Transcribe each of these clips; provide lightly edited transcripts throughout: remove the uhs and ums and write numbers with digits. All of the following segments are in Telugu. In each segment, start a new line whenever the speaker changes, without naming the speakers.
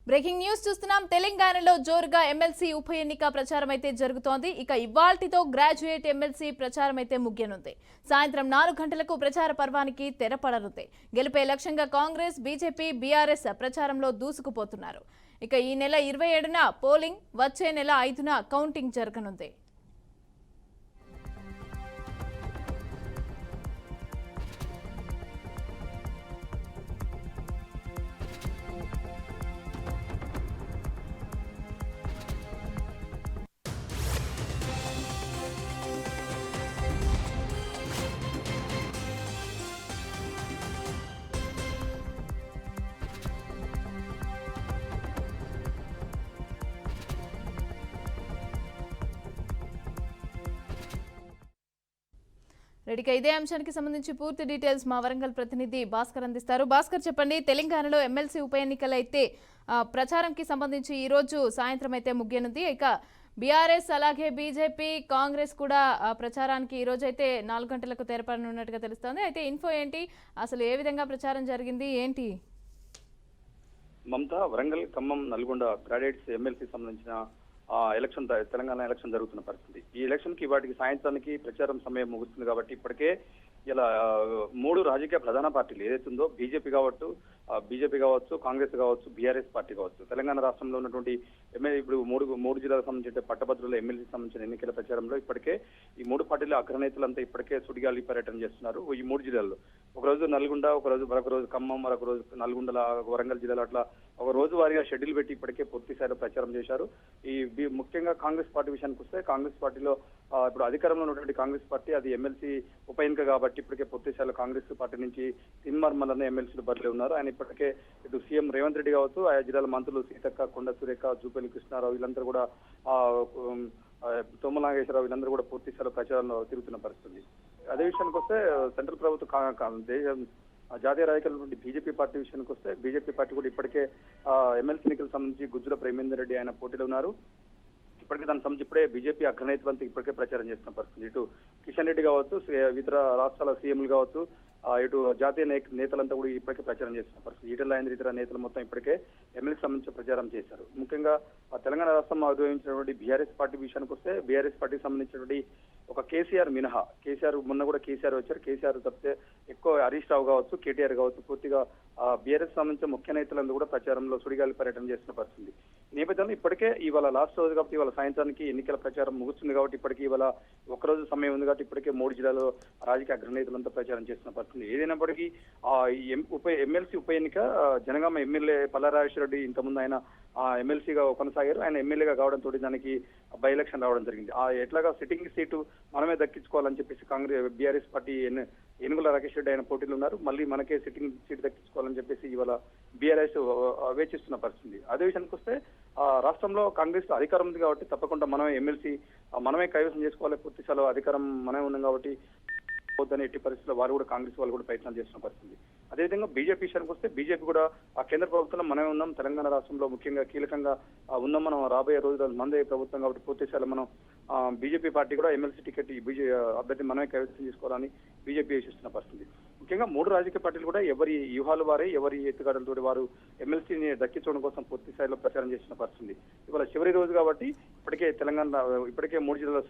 బ్రేకింగ్ న్యూస్ చూస్తున్నాం. తెలంగాణలో జోరుగా ఎమ్మెల్సీ ఉప ఎన్నిక ప్రచారం అయితే జరుగుతోంది. ఇక ఇవాల్టితో గ్రాడ్యుయేట్ ఎమ్మెల్సీ ప్రచారం అయితే ముగియనుంది. సాయంత్రం 4 గంటలకు ప్రచార పర్వానికి తెరపడనుంది. గెలిపే లక్ష్యంగా కాంగ్రెస్, బీజేపీ, బీఆర్ఎస్ ప్రచారంలో దూసుకుపోతున్నారు. ఇక ఈ నెల 27న పోలింగ్, వచ్చే నెల 5న కౌంటింగ్ జరగనుంది. రెడీగా ఇదే అంశానికి సంబంధించి పూర్తి డీటెయిల్స్ మా వరంగల్ ప్రతినిధి భాస్కర్ అందిస్తారు. భాస్కర్, చెప్పండి. తెలంగాణలో ఎమ్మెల్సీ ఉప ఎన్నికలు అయితే ప్రచారంకి సంబంధించి ఈ రోజు సాయంత్రం అయితే ముగియనుంది. ఇక బీఆర్ఎస్ అలాగే బీజేపీ, కాంగ్రెస్ కూడా ప్రచారానికి ఈ రోజు అయితే 4 గంటలకు తెరపడనున్నట్టుగా తెలుస్తోంది. అయితే ఇన్ఫో ఏంటి, అసలు ఏ విధంగా ప్రచారం జరిగింది ఏంటి?
మమతా, వరంగల్, ఖమ్మం, నల్గొండ గ్రాడ్యుయేట్స్ ఎమ్మెల్సీ సంబంధించిన ఎలక్షన్ తెలంగాణ ఎలక్షన్ జరుగుతున్న పరిస్థితి. ఈ ఎలక్షన్ కి వాటికి సాయంత్రానికి ప్రచారం సమయం ముగుస్తుంది కాబట్టి ఇప్పటికే ఇలా 3 రాజకీయ ప్రధాన పార్టీలు ఏదైతుందో బీజేపీ కావచ్చు, కాంగ్రెస్ కావచ్చు, బీఆర్ఎస్ పార్టీ కావచ్చు, తెలంగాణ రాష్ట్రంలో ఉన్నటువంటి ఇప్పుడు మూడు జిల్లాలకు సంబంధించిన పట్టభద్రుల ఎమ్మెల్సీ సంబంధించిన ఎన్నికల ప్రచారంలో ఇప్పటికే ఈ 3 పార్టీల అగ్రనేతలంతా ఇప్పటికే సుడిగాలి పర్యటన చేస్తున్నారు. ఈ 3 జిల్లాల్లో ఒకరోజు నల్గొండ, మరొక రోజు ఖమ్మం, మరొక రోజు నల్గొండ, వరంగల్ జిల్లాలో అట్లా ఒక రోజు వారీగా షెడ్యూల్ పెట్టి ఇప్పటికే పూర్తి స్థాయిలో ప్రచారం చేశారు. ముఖ్యంగా కాంగ్రెస్ పార్టీ విషయానికి వస్తే కాంగ్రెస్ పార్టీలో ఇప్పుడు అధికారంలో ఉన్నటువంటి కాంగ్రెస్ పార్టీ అది ఎమ్మెల్సీ ఉప ఎన్నిక కాబట్టి ఇప్పటికే పూర్తి స్థాయిలో కాంగ్రెస్ పార్టీ నుంచి తిన్మార్మల్ అనే ఎమ్మెల్సీలు బరిలో ఉన్నారు. ఆయన ఇప్పటికే ఇటు సీఎం రేవంత్ రెడ్డి కావచ్చు, ఆయా జిల్లాల మంత్రులు సీతక్క, కొండ సురేఖ, జూపల్లి కృష్ణారావు వీళ్ళందరూ కూడా తుమ్మల నాగేశ్వరరావు వీళ్ళందరూ కూడా పూర్తి స్థాయిలో ప్రచారంలో తిరుగుతున్న పరిస్థితి. అదే విషయానికి వస్తే సెంట్రల్ ప్రభుత్వం జాతీయ రాజకీయాల బీజేపీ పార్టీ విషయానికి వస్తే బీజేపీ పార్టీ కూడా ఇప్పటికే ఎమ్మెల్సీ ఎన్నికలకు సంబంధించి గుజ్జుల ప్రేమేందర్ రెడ్డి ఆయన పోటీలో ఉన్నారు. ఇప్పటికే దానికి సంబంధించి ఇప్పుడే బీజేపీ అగ్రనేతలంతా ఇప్పటికే ప్రచారం చేస్తున్న పరిస్థితి. ఇటు కిషన్ రెడ్డి కావచ్చు, ఇతర రాష్ట్రాల సీఎంలు కావచ్చు, ఇటు జాతీయ నేతలంతా కూడా ఇప్పటికే ప్రచారం చేస్తున్న పరిస్థితి. ఈటెల రాజేందర్ ఇతర నేతలు మొత్తం ఇప్పటికే ఎమ్మెల్యేకి సంబంధించి ప్రచారం చేశారు. ముఖ్యంగా తెలంగాణ రాష్ట్రం ఆవిర్భవించినటువంటి బీఆర్ఎస్ పార్టీ విషయానికి వస్తే బీఆర్ఎస్ పార్టీకి సంబంధించినటువంటి ఒక కేసీఆర్ మినహా, మొన్న కూడా కేసీఆర్ వచ్చారు. కేసీఆర్ తప్పితే ఎక్కువ హరీష్ రావు కావచ్చు, కేటీఆర్ కావచ్చు, పూర్తిగా బీఆర్ఎస్ సంబంధించిన ముఖ్య నేతలందరూ కూడా ప్రచారంలో సుడిగాలి పర్యటన చేస్తున్న పరిస్థితి. ఈ నేపథ్యంలో ఇప్పటికే ఇవాళ లాస్ట్ రోజు కాబట్టి ఇవాళ సాయంత్రానికి ఎన్నికల ప్రచారం ముగుస్తుంది కాబట్టి ఇప్పటికీ ఇవాళ ఒక్కరోజు సమయం ఉంది కాబట్టి ఇప్పటికే 3 జిల్లాలో రాజకీయ అగ్రనేతలంతా ప్రచారం చేస్తున్న పరిస్థితి. ఏదైనప్పటికీ ఎమ్మెల్సీ ఉప ఎన్నిక జనగామ ఎమ్మెల్యే పల్లారాజేశ్వర రెడ్డి ఇంతకుముందు ఆయన ఎమ్మెల్సీగా కొనసాగారు. ఆయన ఎమ్మెల్యేగా కావడంతో దానికి బై ఎలక్షన్ రావడం జరిగింది. ఎట్లాగా సిట్టింగ్ సీటు మనమే దక్కించుకోవాలని చెప్పేసి కాంగ్రెస్ బీఆర్ఎస్ పార్టీ ఏనుగుల రాకేష్ రెడ్డి ఆయన పోటీలు ఉన్నారు. మళ్ళీ మనకే సిట్టింగ్ సీట్ దక్కించుకోవాలని చెప్పేసి ఇవాళ బీఆర్ఎస్ వేచిస్తున్న పరిస్థితి. అదే విషయానికి వస్తే రాష్ట్రంలో కాంగ్రెస్ అధికారం ఉంది కాబట్టి తప్పకుండా మనమే ఎమ్మెల్సీ మనమే కైవసం చేసుకోవాలి, పూర్తి స్థాయిలో అధికారం మనమే ఉన్నాం కాబట్టి పోద్దని ఎట్టి పరిస్థితుల్లో వారు కూడా కాంగ్రెస్ వాళ్ళు కూడా ప్రయత్నాలు చేస్తున్న పరిస్థితి. అదేవిధంగా బీజేపీ విషయానికి వస్తే బీజేపీ కూడా కేంద్ర ప్రభుత్వంలో మనమే ఉన్నాం, తెలంగాణ రాష్ట్రంలో ముఖ్యంగా కీలకంగా ఉన్నాం, మనం రాబోయే రోజుల్లో మందే ప్రభుత్వం కాబట్టి పూర్తి స్థాయిలో మనం బీజేపీ పార్టీ కూడా ఎమ్మెల్సీ టికెట్ అభ్యర్థి మనమే కైవసం చేసుకోవాలని బీజేపీ వేసిస్తున్న పరిస్థితి. ముఖ్యంగా 3 రాజకీయ పార్టీలు కూడా ఎవరి వ్యూహాలు వారే, ఎవరి ఎత్తుగడలతో వారు ఎమ్మెల్సీని దక్కించడం కోసం పూర్తి స్థాయిలో ప్రచారం చేసిన పరిస్థితి. ఇవాళ చివరి రోజు కాబట్టి ఇప్పటికే 3 జిల్లాలో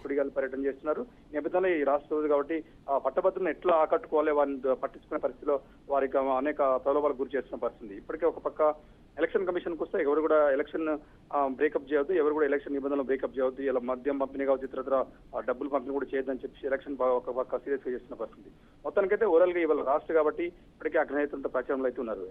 సుడిగాలి పర్యటన చేస్తున్నారు. నేపథ్యంలో ఈ రాష్ట్ర రోజు కాబట్టి పట్టభద్రులను ఎట్లా ఆకట్టుకోవాలి, వారిని పట్టించుకునే పరిస్థితిలో వారికి అనేక ప్రలోభాలకు గురి చేస్తున్న పరిస్థితి. ఇప్పటికే ఒక పక్క ఎలక్షన్ కమిషన్కి వస్తే ఎవరు కూడా ఎలక్షన్ బ్రేకప్ చేయవద్దు, ఎవరు కూడా ఎలక్షన్ నిబంధనలు బ్రేకప్ చేయవద్దు, ఇలా మద్యం పంపిణీ కావచ్చు, ఇతర డబ్బులు పంపిణీ కూడా చేయొద్దని చెప్పి ఎలక్షన్ ఒక పక్క సీరియస్ గా చేస్తున్న పరిస్థితి. మొత్తానికైతే ఓవరాల్ గా ఇవాళ రాష్ట్ర కాబట్టి ఇప్పటికే అగ్రనేతలతో ప్రచారంలో అయితే ఉన్నారు.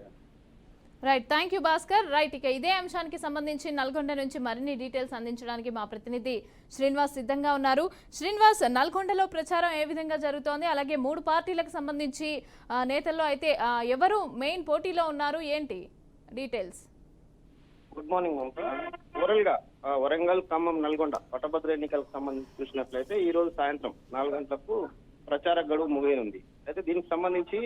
Right, thank you Bhaskar. Right, ఇక ఇదే అంశానికి సంబంధించి నల్గొండ నుంచి మరిన్ని డీటెయిల్స్ అందించడానికి మా ప్రతినిధి శ్రీనివాస్ సిద్ధంగా ఉన్నారు. శ్రీనివాస్, నల్గొండలో ప్రచారం ఏ విధంగా జరుగుతోంది, అలాగే 3 పార్టీలకు సంబంధించి నేతల్లో అయితే ఎవరు మెయిన్ పోటీలో ఉన్నారు, ఏంటి details?
Good morning Mamata. Overall గా వరంగల్, ఖమ్మం, నల్గొండ పట్టభద్ర ఎన్నికలకు సంబంధించి చూసినట్లయితే ఈ రోజు సాయంత్రం 4 గంటలకు ప్రచార గడువు ముగియనుంది. అయితే దీనికి సంబంధించి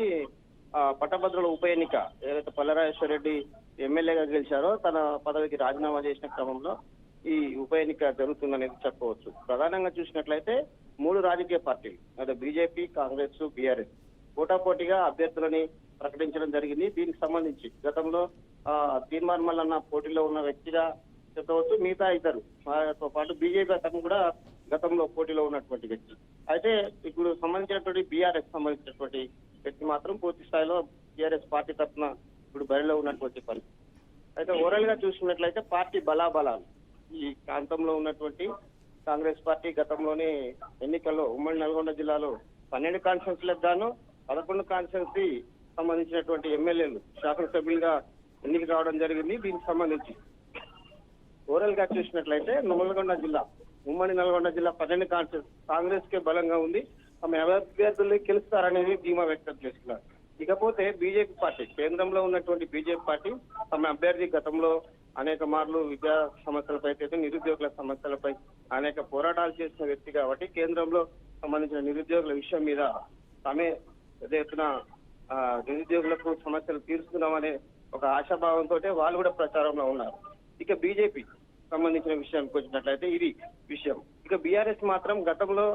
పట్టభద్రుల ఉప ఎన్నిక ఏదైతే పల్లారాజేశ్వర రెడ్డి ఎమ్మెల్యేగా గెలిచారో తన పదవికి రాజీనామా చేసిన క్రమంలో ఈ ఉప ఎన్నిక జరుగుతుందనేది చెప్పవచ్చు. ప్రధానంగా చూసినట్లయితే 3 రాజకీయ పార్టీలు అదే బీజేపీ, కాంగ్రెస్, బీఆర్ఎస్ పోటాపోటీగా అభ్యర్థులని ప్రకటించడం జరిగింది. దీనికి సంబంధించి గతంలో తీర్మాన్ మల్లన్న పోటీలో ఉన్న వ్యక్తిగా చెప్పవచ్చు. మిగతా ఇద్దరు వారితో పాటు బీజేపీ అతను కూడా గతంలో పోటీలో ఉన్నటువంటి వ్యక్తి. అయితే ఇప్పుడు సంబంధించినటువంటి బీఆర్ఎస్ సంబంధించినటువంటి వ్యక్తి మాత్రం పూర్తి స్థాయిలో బీఆర్ఎస్ పార్టీ తరఫున ఇప్పుడు బరిలో ఉన్నటువంటి పరిస్థితి. అయితే ఓవరాల్ గా చూసుకున్నట్లయితే పార్టీ బలాబలాలు ఈ ప్రాంతంలో ఉన్నటువంటి కాంగ్రెస్ పార్టీ గతంలోనే ఎన్నికల్లో ఉమ్మడి నల్గొండ జిల్లాలో 12 కాన్స్టిట్యున్సీలకు గాను 11 కాన్స్టిట్యున్సీ సంబంధించినటువంటి ఎమ్మెల్యేలు శాసనసభ్యులుగా ఎన్నిక కావడం జరిగింది. దీనికి సంబంధించి ఓవరాల్ గా చూసినట్లయితే ఉమ్మడి నల్గొండ జిల్లా 12 కాన్స్టిట్యున్సీ కాంగ్రెస్ కే బలంగా ఉంది. తమ అభ్యర్థులు గెలుస్తారనేది ధీమా వ్యక్తం చేస్తున్నారు. ఇకపోతే బీజేపీ పార్టీ కేంద్రంలో ఉన్నటువంటి బీజేపీ పార్టీ తమ అభ్యర్థి గతంలో అనేక మార్లు విద్యా సమస్యలపై అయితే నిరుద్యోగుల సమస్యలపై అనేక పోరాటాలు చేసిన వ్యక్తి కాబట్టి కేంద్రంలో సంబంధించిన నిరుద్యోగుల విషయం మీద తామే పెద్ద ఎత్తున నిరుద్యోగులకు సమస్యలు తీరుస్తున్నామనే ఒక ఆశాభావంతో వాళ్ళు కూడా ప్రచారంలో ఉన్నారు. ఇక బీజేపీ సంబంధించిన విషయానికి వచ్చినట్లయితే ఇది విషయం. ఇక బీఆర్ఎస్ మాత్రం గతంలో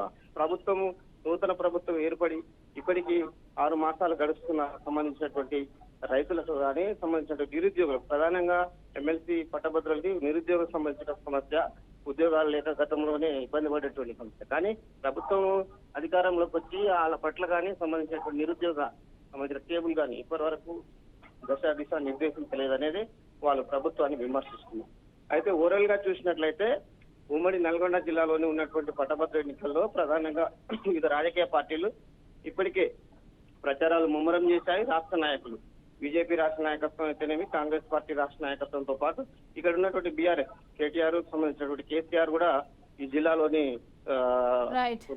నూతన ప్రభుత్వం ఏర్పడి ఇప్పటికీ 6 మాసాలు గడుస్తున్న సంబంధించినటువంటి రైతులకు కానీ సంబంధించిన నిరుద్యోగులకు ప్రధానంగా ఎమ్మెల్సీ పట్టభద్రులకి నిరుద్యోగం సంబంధించిన సమస్య, ఉద్యోగాలు లేక గతంలోనే ఇబ్బంది పడేటువంటి సమస్య. కానీ ప్రభుత్వం అధికారంలోకి వచ్చి వాళ్ళ పట్ల కానీ సంబంధించినటువంటి నిరుద్యోగ సంబంధించిన టేబుల్ కానీ ఇప్పటి వరకు దిశ నిర్దేశించలేదనేది వాళ్ళు ప్రభుత్వాన్ని విమర్శిస్తున్నారు. అయితే ఓవరాల్ గా చూసినట్లయితే ఉమ్మడి నల్గొండ జిల్లాలోని ఉన్నటువంటి పట్టభద్ర ఎన్నికల్లో ప్రధానంగా వివిధ రాజకీయ పార్టీలు ఇప్పటికే ప్రచారాలు ముమ్మరం చేశాయి. రాష్ట్ర నాయకులు బీజేపీ రాష్ట్ర నాయకత్వం అయితేనేమి, కాంగ్రెస్ పార్టీ రాష్ట్ర నాయకత్వంతో పాటు ఇక్కడ ఉన్నటువంటి బీఆర్ఎస్ కేటీఆర్ సంబంధించినటువంటి కేసీఆర్ కూడా ఈ జిల్లాలోని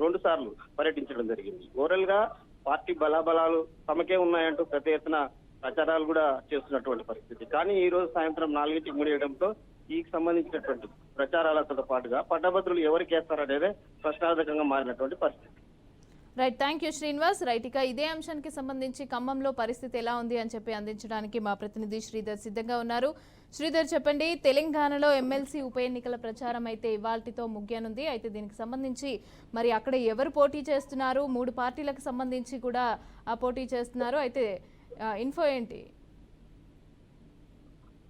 2 సార్లు పర్యటించడం జరిగింది. ఓవరాల్ గా పార్టీ బలాబలాలు తమకే ఉన్నాయంటూ పెద్ద ఎత్తున ప్రచారాలు కూడా చేస్తున్నటువంటి పరిస్థితి. కానీ ఈ రోజు సాయంత్రం 4కి ముడియడంతో ఈ సంబంధించినటువంటి ప్రచారాలతో పాటుగా పట్టభద్రులు ఎవరికి వేస్తారనేదే ప్రశ్నార్థకంగా మారినటువంటి పరిస్థితి.
Right, thank you Srinivas. Right, ఇక ఇదే అంశానికి సంబంధించి ఖమ్మంలో పరిస్థితి ఎలా ఉంది అని చెప్పి అందించడానికి మా ప్రతినిధి శ్రీధర్ సిద్ధంగా ఉన్నారు. శ్రీధర్, చెప్పండి. తెలంగాణలో ఎమ్మెల్సీ ఉప ఎన్నికల ప్రచారం అయితే ఇవాల్టితో ముగియనుంది. అయితే దీనికి సంబంధించి మరి అక్కడ ఎవరు పోటీ చేస్తున్నారు? 3 పార్టీలకు సంబంధించి కూడా పోటీ చేస్తున్నారు. అయితే ఇన్ఫో ఏంటి?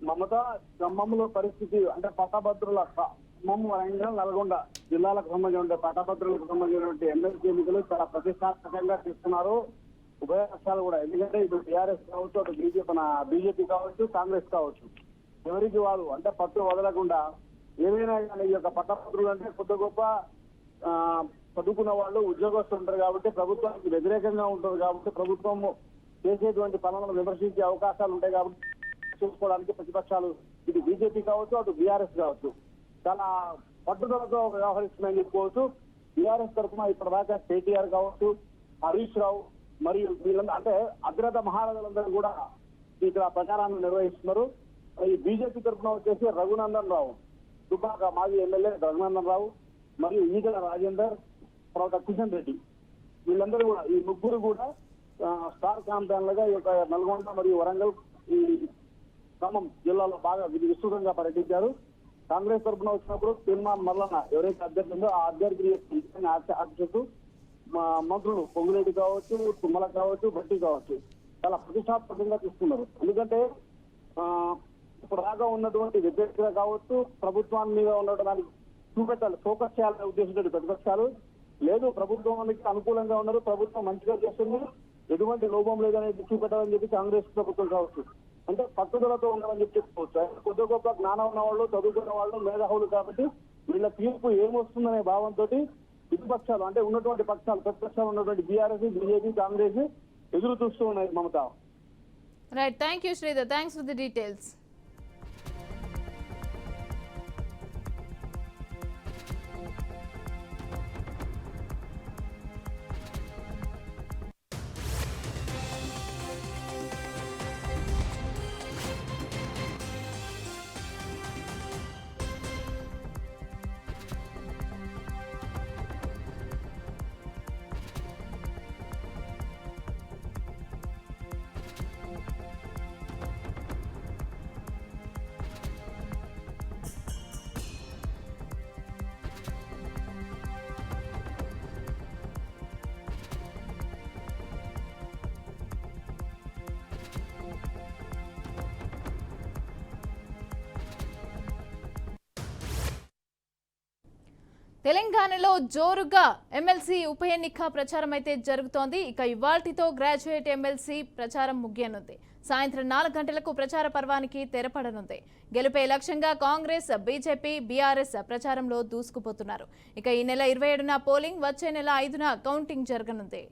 మమత, ఖమ్మంలో పరిస్థితి అంటే పట్టభద్రుల ఖమ్మం, వరంగల్, నల్గొండ జిల్లాలకు సంబంధించిన పట్టభద్రులకు సంబంధించినటువంటి ఎమ్మెల్సీ ఎన్నికలు చాలా ప్రతిష్టాత్మకంగా తీసుకున్నారు ఉభయ పక్షాలు కూడా. ఎందుకంటే ఇటు టీఆర్ఎస్ కావచ్చు, అటు బీజేపీ కావచ్చు, కాంగ్రెస్ కావచ్చు, ఎవరికి వాళ్ళు అంటే పట్టు వదలకుండా ఏమైనా కానీ ఈ యొక్క పట్టభద్రులు అంటే కొద్ది గొప్ప చదువుకున్న వాళ్ళు ఉద్యోగస్తులు ఉంటారు కాబట్టి ప్రభుత్వానికి వ్యతిరేకంగా ఉంటారు కాబట్టి ప్రభుత్వం చేసేటువంటి పనులను విమర్శించే అవకాశాలు ఉంటాయి కాబట్టి చూసుకోవడానికి ప్రతిపక్షాలు ఇటు బీజేపీ కావచ్చు, అటు బీఆర్ఎస్ కావచ్చు చాలా పట్టుదలతో వ్యవహరిస్తున్నాయని చెప్పుకోవచ్చు. బీఆర్ఎస్ తరఫున ఇప్పటిదాకా కేటీఆర్ కావచ్చు, హరీష్ రావు మరియు వీళ్ళందరూ అంటే అగ్రత మహారాజులందరూ కూడా ఇక్కడ ప్రచారాన్ని నిర్వహిస్తున్నారు. ఈ బీజేపీ తరఫున వచ్చేసి రఘునందన్ రావు, దుబ్బాక మాజీ ఎమ్మెల్యే రఘునందన్ రావు మరియు ఈగల రాజేందర్, తర్వాత కిషన్ రెడ్డి, వీళ్ళందరూ కూడా ఈ ముగ్గురు కూడా స్టార్ క్యాంపెయిన్లుగా ఈ యొక్క నల్గొండ మరియు వరంగల్ ఈ ఖమ్మం జిల్లాలో బాగా విస్తృతంగా పర్యటించారు. కాంగ్రెస్ తరఫున వచ్చినప్పుడు తీర్మాన్ మల్లన్న ఎవరైతే అభ్యర్థి ఉందో ఆ అభ్యర్థి ఆశిస్తూ మంత్రులు పొంగులేటి కావచ్చు, తుమ్మల కావచ్చు, భట్టి కావచ్చు చాలా ప్రతిష్టాత్మకంగా తీసుకున్నారు. ఎందుకంటే ఇప్పుడు దాకా ఉన్నటువంటి వ్యతిరేకత కావచ్చు, ప్రభుత్వాన్ని మీద ఉండడానికి చూపెట్టాలి, ఫోకస్ చేయాలనే ఉద్దేశంతో ప్రతిపక్షాలు లేదు, ప్రభుత్వానికి అనుకూలంగా ఉన్నారు, ప్రభుత్వం మంచిగా చేస్తుంది, ఎటువంటి లోపం లేదనేది చూపెట్టాలని చెప్పి కాంగ్రెస్ ప్రభుత్వం కావచ్చు అంటే పట్టుదలతో ఉండాలని చెప్పి చెప్పుకోవచ్చు. కొద్ది గొప్ప జ్ఞానం ఉన్న వాళ్ళు, చదువుకున్న వాళ్ళు, మేధావులు కాబట్టి వీళ్ళ తీర్పు ఏమొస్తుందనే భావంతో ఇరుపక్షాలు అంటే ఉన్నటువంటి పక్షాలు ప్రతిపక్షాలు ఉన్నటువంటి బీఆర్ఎస్, బీజేపీ, కాంగ్రెస్ ఎదురు చూస్తూ ఉన్నాయి. Mamata,
right, thank you Sridhar, thanks for the details. తెలంగాణలో జోరుగా ఎమ్మెల్సీ ఉప ఎన్నిక ప్రచారం అయితే జరుగుతోంది. ఇక ఇవాల్టితో గ్రాడ్యుయేట్ ఎమ్మెల్సీ ప్రచారం ముగియనుంది. సాయంత్రం 4 గంటలకు ప్రచార పర్వానికి తెరపడనుంది. గెలుపే లక్ష్యంగా కాంగ్రెస్, బీజేపీ, బీఆర్ఎస్ ప్రచారంలో దూసుకుపోతున్నారు. ఇక ఈ నెల 27న పోలింగ్, వచ్చే నెల 5న కౌంటింగ్ జరగనుంది.